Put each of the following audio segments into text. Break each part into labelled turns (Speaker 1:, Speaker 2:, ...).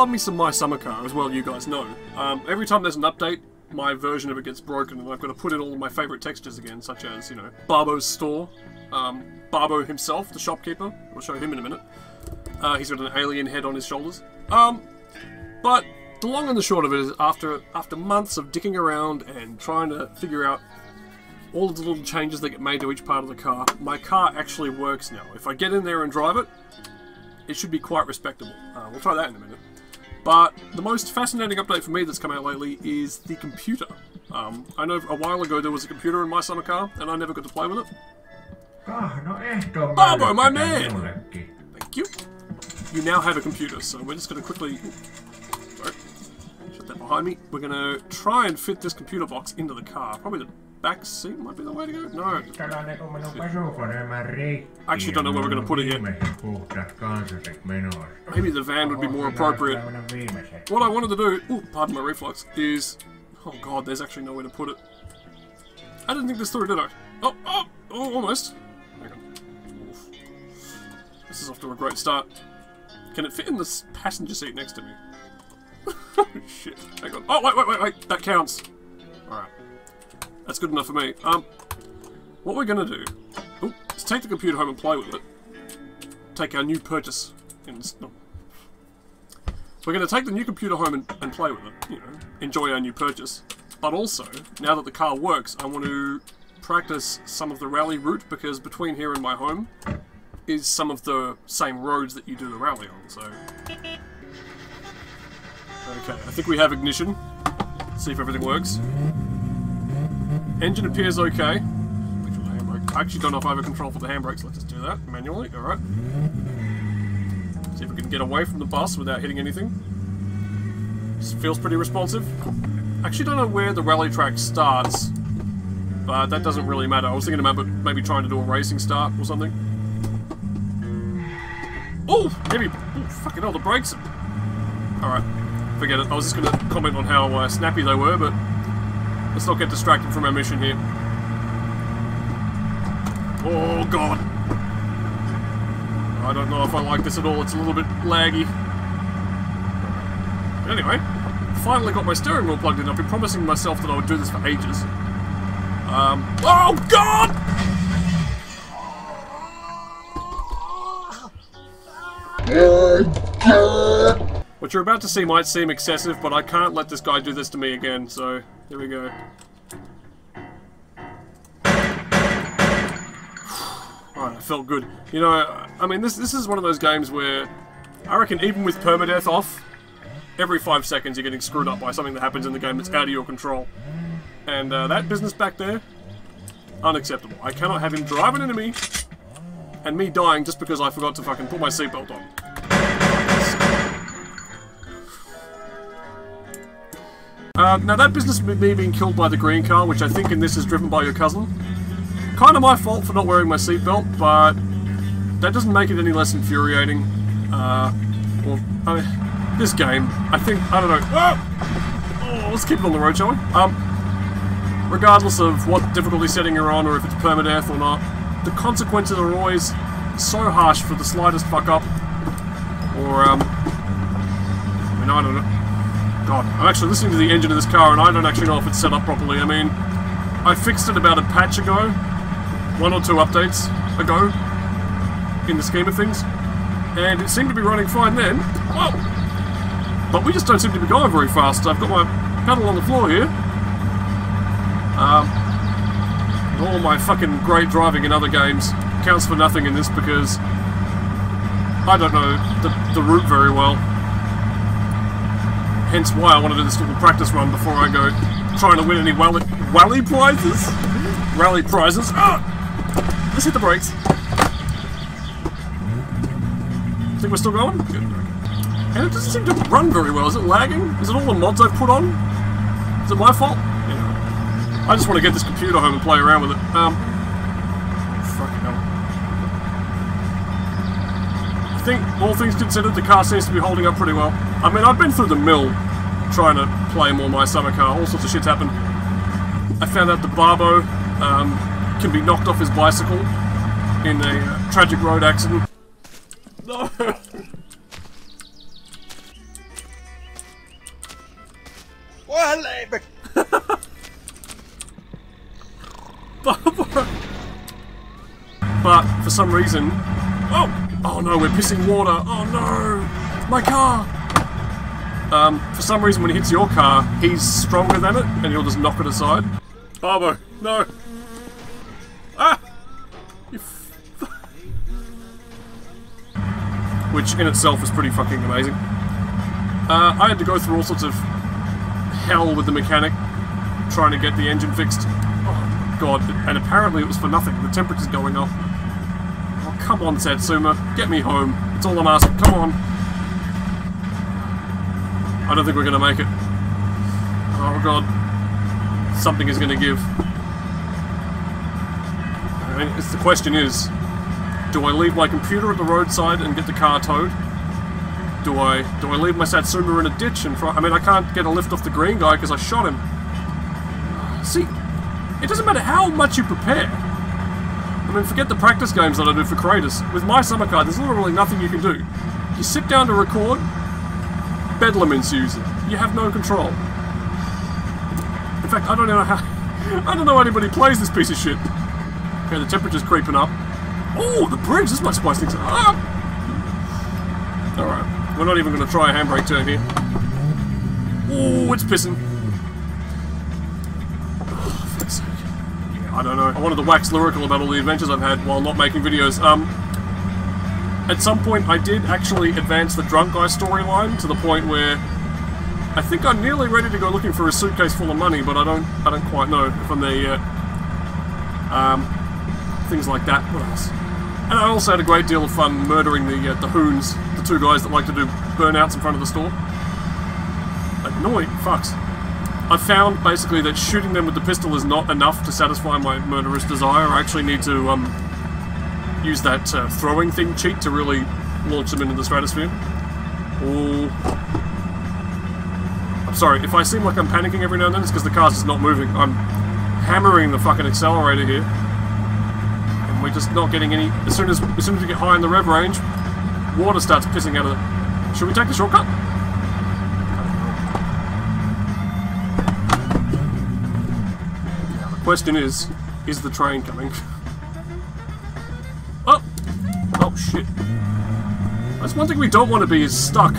Speaker 1: love me some My Summer Car, as well you guys know. Every time there's an update, my version of it gets broken, and I've got to put in all of my favourite textures again, such as, you know, Barbo's store, Barbo himself, the shopkeeper. We'll show him in a minute. He's got an alien head on his shoulders. But the long and the short of it is, after months of dicking around and trying to figure out all of the little changes that get made to each part of the car, my car actually works now. If I get in there and drive it, it should be quite respectable. We'll try that in a minute. But the most fascinating update for me that's come out lately is the computer. I know a while ago there was a computer in My Summer Car, and I never got to play with it. Barbo, my man! Thank you. You now have a computer, so we're just going to quickly... Sorry. Shut that behind me. We're going to try and fit this computer box into the car. Probably the back seat might be the way to go. No. I actually don't know where we're going to put it yet. Maybe the van would be more appropriate. What I wanted to do... Ooh, pardon my reflux. Is... Oh god, there's actually nowhere to put it. I didn't think this through, did I? Oh, almost. Hang on. Oof. This is off to a great start. Can it fit in the passenger seat next to me? Oh shit. Hang on. Oh, wait. That counts. Alright. That's good enough for me. What we're gonna do is take the computer home and play with it. Take our new purchase. We're gonna take the new computer home and play with it. You know, enjoy our new purchase. But also, now that the car works, I want to practice some of the rally route, because between here and my home is some of the same roads that you do the rally on, so... Okay, I think we have ignition. Let's see if everything works. Engine appears okay. I actually don't know if I have a control for the handbrakes. Let's just do that manually. Alright. See if we can get away from the bus without hitting anything. This feels pretty responsive. I actually don't know where the rally track starts, but that doesn't really matter. I was thinking about maybe trying to do a racing start or something. Oh! Maybe... Oh, fucking hell, the brakes... Alright. Forget it. I was just going to comment on how snappy they were, but... Let's not get distracted from our mission here. Oh, God. I don't know if I like this at all. It's a little bit laggy. But anyway, finally got my steering wheel plugged in. I've been promising myself that I would do this for ages. Oh, God! What you're about to see might seem excessive, but I can't let this guy do this to me again, so here we go. Alright, it felt good. You know, I mean, this is one of those games where I reckon even with permadeath off, every 5 seconds you're getting screwed up by something that happens in the game that's out of your control. And that business back there, unacceptable. I cannot have him driving into me and me dying just because I forgot to fucking put my seatbelt on. Now that business with me being killed by the green car, which I think in this is driven by your cousin, kind of my fault for not wearing my seatbelt, but that doesn't make it any less infuriating. Well, I mean, this game, I think, I don't know. Oh, let's keep it on the road, shall we? Regardless of what difficulty setting you're on, or if it's permadeath or not, the consequences are always so harsh for the slightest fuck up, or I mean, I don't know. God, I'm actually listening to the engine of this car and I don't actually know if it's set up properly. I mean, I fixed it about a patch ago, 1 or 2 updates ago, in the scheme of things, and it seemed to be running fine then. Whoa! But we just don't seem to be going very fast. I've got my pedal on the floor here. All my fucking great driving in other games counts for nothing in this because I don't know the route very well. Hence why I want to do this little practice run before I go trying to win any rally prizes. Rally prizes. Ah! Let's hit the brakes. Think we're still going? Good. And it doesn't seem to run very well. Is it lagging? Is it all the mods I've put on? Is it my fault? Anyway, I just want to get this computer home and play around with it. Fucking hell. I think, all things considered, the car seems to be holding up pretty well. I mean, I've been through the mill trying to play more My Summer Car. All sorts of shit's happened. I found out the Barbo can be knocked off his bicycle in a tragic road accident. No! But for some reason, oh no, we're pissing water. Oh no, my car. For some reason, when he hits your car, he's stronger than it, and he'll just knock it aside. Barbo, no. Ah, which in itself is pretty fucking amazing. I had to go through all sorts of hell with the mechanic trying to get the engine fixed. Oh god, and apparently it was for nothing. The temperature's going up. Oh, come on, Satsuma. Get me home. It's all I'm asking. Come on. I don't think we're going to make it. Oh god. Something is going to give. I mean, the question is, do I leave my computer at the roadside and get the car towed? Do I leave my Satsuma in a ditch and try? I mean, I can't get a lift off the green guy because I shot him. See, it doesn't matter how much you prepare. I mean, forget the practice games that I do for Kratos. With my summer car, there's literally nothing you can do. You sit down to record, bedlam ensues. You have no control. In fact, I don't know how anybody plays this piece of shit. Okay, the temperature's creeping up. Oh, the bridge! This might spice things up. Alright. We're not even going to try a handbrake turn here. Oh, it's pissing. Oh, for fuck's sake. Yeah, I don't know. I wanted to wax lyrical about all the adventures I've had while not making videos. At some point I did actually advance the drunk guy storyline to the point where I think I'm nearly ready to go looking for a suitcase full of money, but I don't quite know if I'm there yet. Things like that. What else? And I also had a great deal of fun murdering the hoons, the two guys that like to do burnouts in front of the store. Annoying fucks. I found basically that shooting them with the pistol is not enough to satisfy my murderous desire. I actually need to use that throwing thing cheat to really launch them into the stratosphere. Oh. I'm sorry, if I seem like I'm panicking every now and then, it's because the car's just not moving. I'm hammering the fucking accelerator here. And we're just not getting any... As soon as we get high in the rev range, water starts pissing out of it. Should we take the shortcut? Now, the question is the train coming? Oh! Oh, shit. That's one thing we don't want to be, is stuck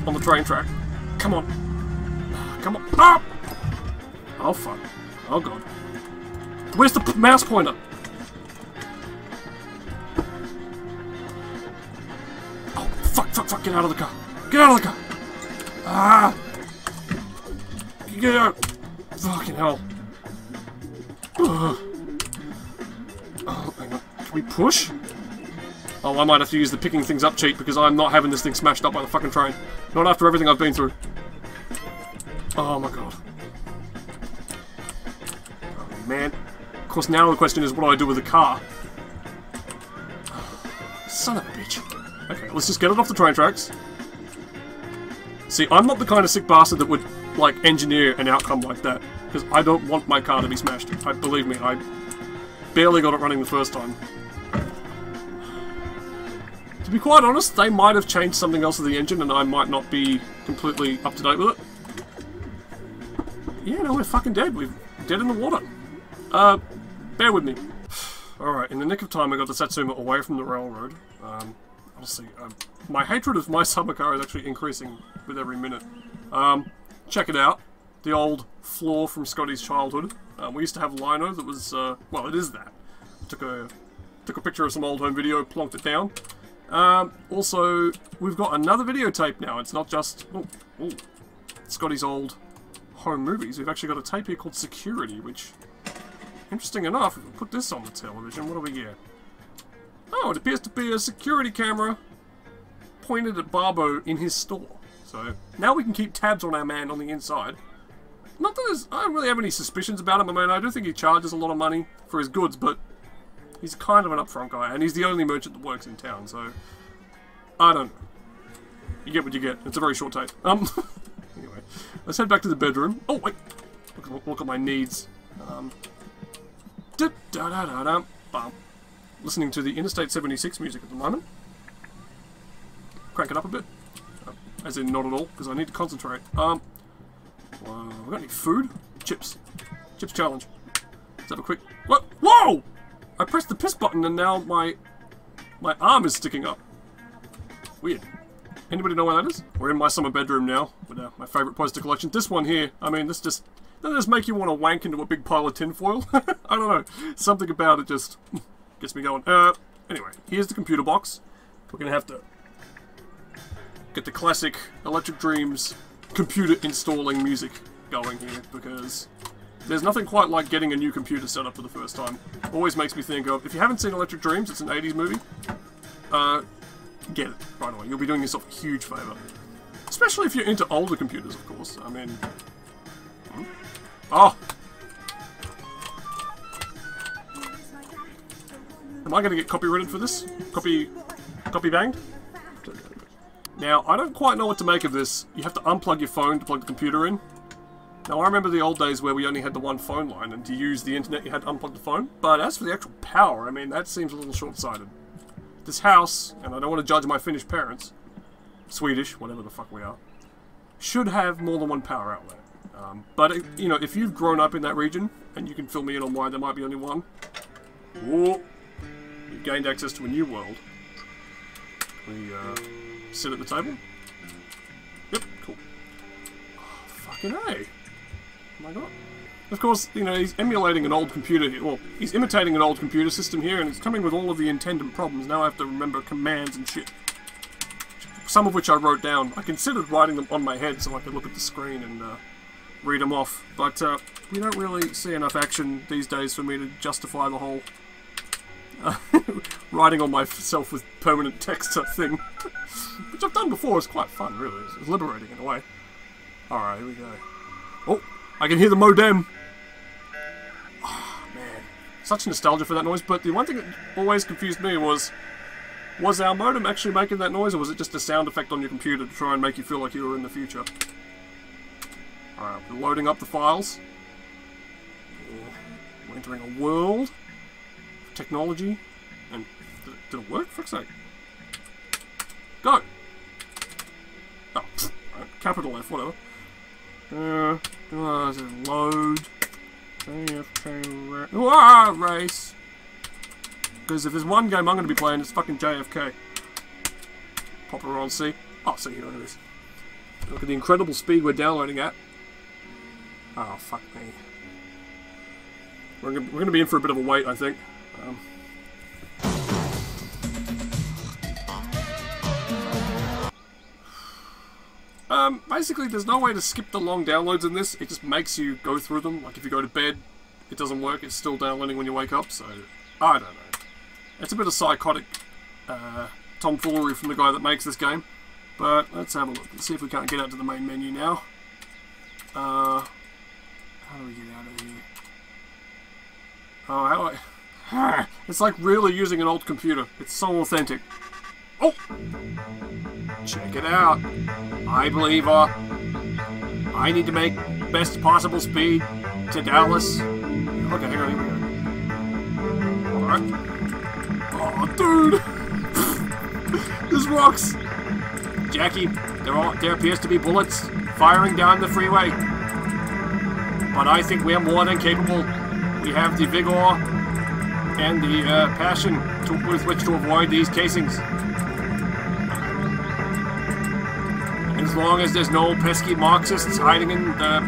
Speaker 1: on the train track. Come on. Come on. Ah! Oh, fuck. Oh, God. Where's the mouse pointer? Oh, fuck, fuck, fuck. Get out of the car. Get out of the car. Ah! Get out. Fucking hell. Ugh. Oh, hang on. Can we push? Oh, I might have to use the picking things up cheat because I'm not having this thing smashed up by the fucking train. Not after everything I've been through. Oh my god. Oh man. Of course, now the question is, what do I do with the car? Son of a bitch. Okay, let's just get it off the train tracks. See, I'm not the kind of sick bastard that would, like, engineer an outcome like that. Because I don't want my car to be smashed. Believe me, I barely got it running the first time. To be quite honest, they might have changed something else with the engine and I might not be completely up to date with it. Yeah, no, we're fucking dead. We're dead in the water. Bear with me. Alright, in the nick of time I got the Satsuma away from the railroad. Honestly, my hatred of my summer car is actually increasing with every minute. Check it out. The old floor from Scotty's childhood. We used to have Lino that was, well, it is that. Took a picture of some old home video, plonked it down. Also, we've got another videotape now. It's not just Scotty's old home movies. We've actually got a tape here called Security, which, interesting enough, if we put this on the television, what do we get? Oh, it appears to be a security camera pointed at Barbo in his store. So, now we can keep tabs on our man on the inside. Not that I don't really have any suspicions about him. I mean, I do think he charges a lot of money for his goods, but he's kind of an upfront guy, and he's the only merchant that works in town, so I don't know. You get what you get. It's a very short tape. Anyway, let's head back to the bedroom. Oh, wait. Look at my needs. Listening to the Interstate 76 music at the moment. Crank it up a bit. As in, not at all, because I need to concentrate. We got any food? Chips. Chips challenge. Let's have a quick... What? Whoa! I pressed the piss button and now my arm is sticking up. Weird. Anybody know where that is? We're in my summer bedroom now with my favourite poster collection. This one here, I mean, this just... Doesn't this make you want to wank into a big pile of tinfoil? I don't know. Something about it just gets me going. Anyway, here's the computer box. We're going to have to get the classic Electric Dreams computer installing music going here, because there's nothing quite like getting a new computer set up for the first time. Always makes me think of, if you haven't seen Electric Dreams, it's an 80s movie, get it right away. You'll be doing yourself a huge favour. Especially if you're into older computers, of course. I mean... Oh! Am I going to get copyrighted for this? Copy banged? Now, I don't quite know what to make of this. You have to unplug your phone to plug the computer in. Now, I remember the old days where we only had the one phone line, and to use the internet you had to unplug the phone. But as for the actual power, I mean, that seems a little short-sighted. This house, and I don't want to judge my Finnish parents, Swedish, whatever the fuck we are, should have more than one power outlet. But, you know, if you've grown up in that region, and you can fill me in on why there might be only one, whoa, you've gained access to a new world. We, sit at the table? Yep, cool. Oh, fucking A. Oh my god. Of course, you know, he's emulating an old computer here. Well, he's imitating an old computer system here, and it's coming with all of the attendant problems. Now I have to remember commands and shit. Some of which I wrote down. I considered writing them on my head so I could look at the screen and, read them off. But, we don't really see enough action these days for me to justify the whole... writing on myself with permanent text thing. Which I've done before. It's quite fun, really. It's liberating in a way. Alright, here we go. Oh! I can hear the modem! Oh, man. Such nostalgia for that noise, but the one thing that always confused me was our modem actually making that noise, or was it just a sound effect on your computer to try and make you feel like you were in the future? Alright, we're loading up the files. We're entering a world of technology. And did it work? Fuck's sake. Go! Oh, right, capital F, whatever. Load. JFK race. Because if there's one game I'm going to be playing, it's fucking JFK. Pop her on C. Oh, see, here it is. Look at the incredible speed we're downloading at. Oh, fuck me. We're going to be in for a bit of a wait, I think. Basically, there's no way to skip the long downloads in this. It just makes you go through them. Like, if you go to bed, it doesn't work. It's still downloading when you wake up, so... I don't know. It's a bit of psychotic tomfoolery from the guy that makes this game. But let's have a look. Let's see if we can't get out to the main menu now. How do we get out of here? Oh, how do I... It's like really using an old computer. It's so authentic. Oh! Check it out. I believe I need to make best possible speed to Dallas. Okay, hang on, here we go. Alright. Oh, dude! This rocks! Jackie, there appears to be bullets firing down the freeway. But I think we are more than capable. We have the vigor and the passion with which to avoid these casings. As long as there's no pesky Marxists hiding in the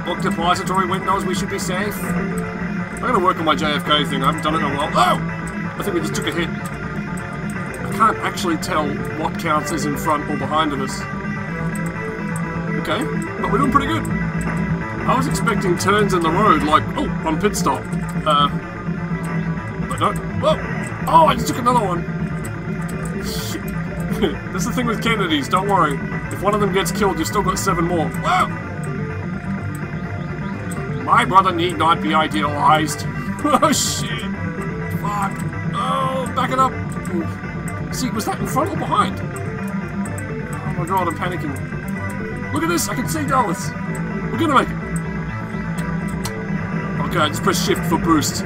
Speaker 1: book depository windows, we should be safe. I'm going to work on my JFK thing. I haven't done it in a while. Oh! I think we just took a hit. I can't actually tell what counts as in front or behind of us. Okay, but we're doing pretty good. I was expecting turns in the road, like, oh, on pit stop. But no. Whoa! Oh, I just took another one. Shit. That's the thing with Kennedys, don't worry. If one of them gets killed, you've still got 7 more. Whoa! My brother need not be idealized. Oh, shit. Fuck. Oh, back it up. See, was that in front or behind? Oh my god, I'm panicking. Look at this, I can see Dallas. We're gonna make it. Okay, just press shift for boost.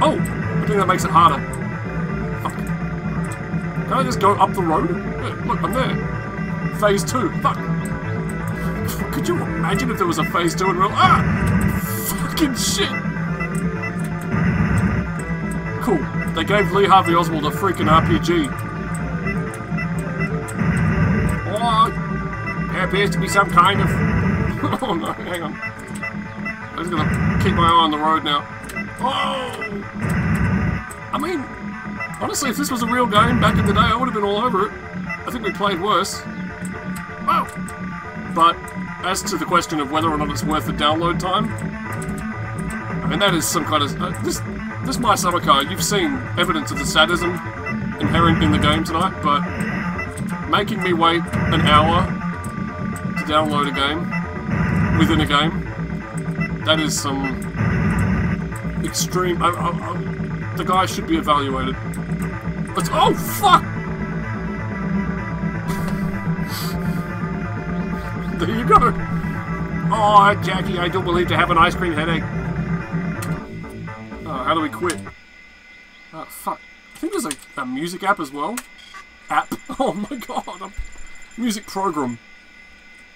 Speaker 1: Oh, I think that makes it harder. Fuck. Can I just go up the road? Yeah, look, I'm there. Phase 2. Fuck. Could you imagine if there was a phase 2 and real? Ah! Fucking shit! Cool. They gave Lee Harvey Oswald a freaking RPG. Oh, there appears to be some kind of... Oh no, hang on. I'm just gonna keep my eye on the road now. Oh! I mean, honestly, if this was a real game back in the day, I would have been all over it. I think we played worse. Wow! But, as to the question of whether or not it's worth the download time, I mean, that is some kind of... This My Summer Car, you've seen evidence of the sadism inherent in the game tonight, but making me wait an hour to download a game, within a game, that is some extreme... the guy should be evaluated. Let's... Oh, fuck! There you go. Oh, Jackie, I do believe to have an ice cream headache. Oh, how do we quit? Fuck. I think there's a music app as well. App? Oh my god. A music program.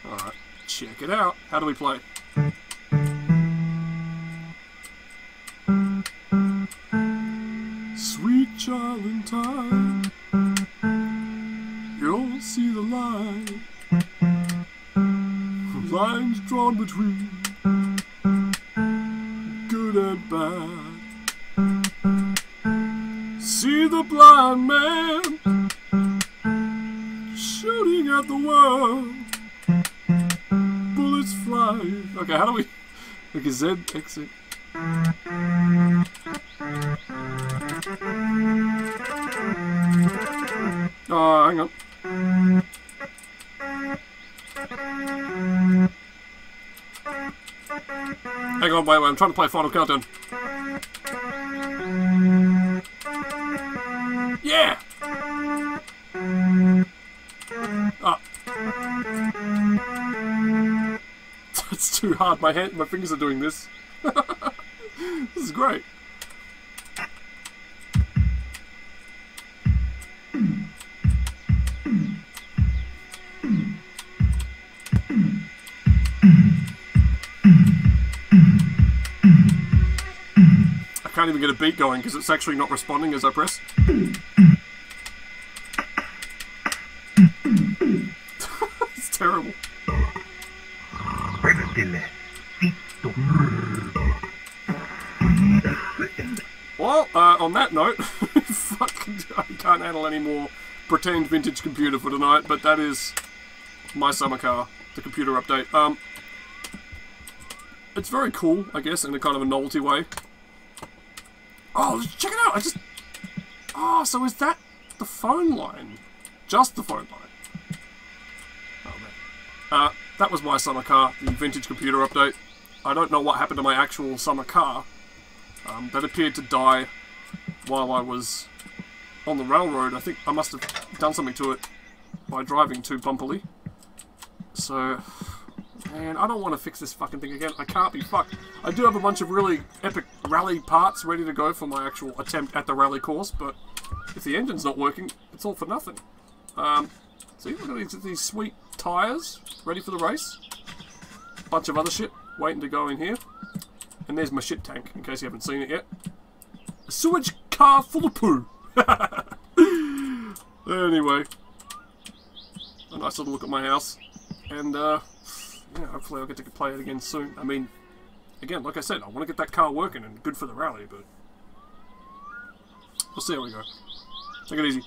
Speaker 1: Alright, check it out. How do we play? Sweet child in time, you'll see the line. Lines drawn between good and bad. See the blind man shooting at the world. Bullets fly. Okay, how do we... Okay, Z, exit. Oh, hang on. Hang on, wait, I'm trying to play Final Countdown. Yeah! Ah. That's too hard, my fingers are doing this. This is great. I can't even get a beat going because it's actually not responding as I press. It's terrible. Well, on that note, fuck, I can't handle any more pretend vintage computer for tonight, but that is My Summer Car, the computer update. It's very cool, I guess, in a kind of a novelty way. Oh, check it out! Oh, so is that the phone line? Just the phone line. Oh, man. That was My Summer Car, the vintage computer update. I don't know what happened to my actual summer car. That appeared to die while I was on the railroad. I think I must have done something to it by driving too bumpily. So... Man, I don't want to fix this fucking thing again. I can't be fucked. I do have a bunch of really epic rally parts ready to go for my actual attempt at the rally course, but if the engine's not working, it's all for nothing. See, look at these sweet tyres ready for the race. Bunch of other shit waiting to go in here. And there's my shit tank, in case you haven't seen it yet. A sewage car full of poo. Anyway. A nice little look at my house. And, yeah, hopefully I'll get to play it again soon. I mean, again, like I said, I want to get that car working and good for the rally, but we'll see how we go. Take it easy.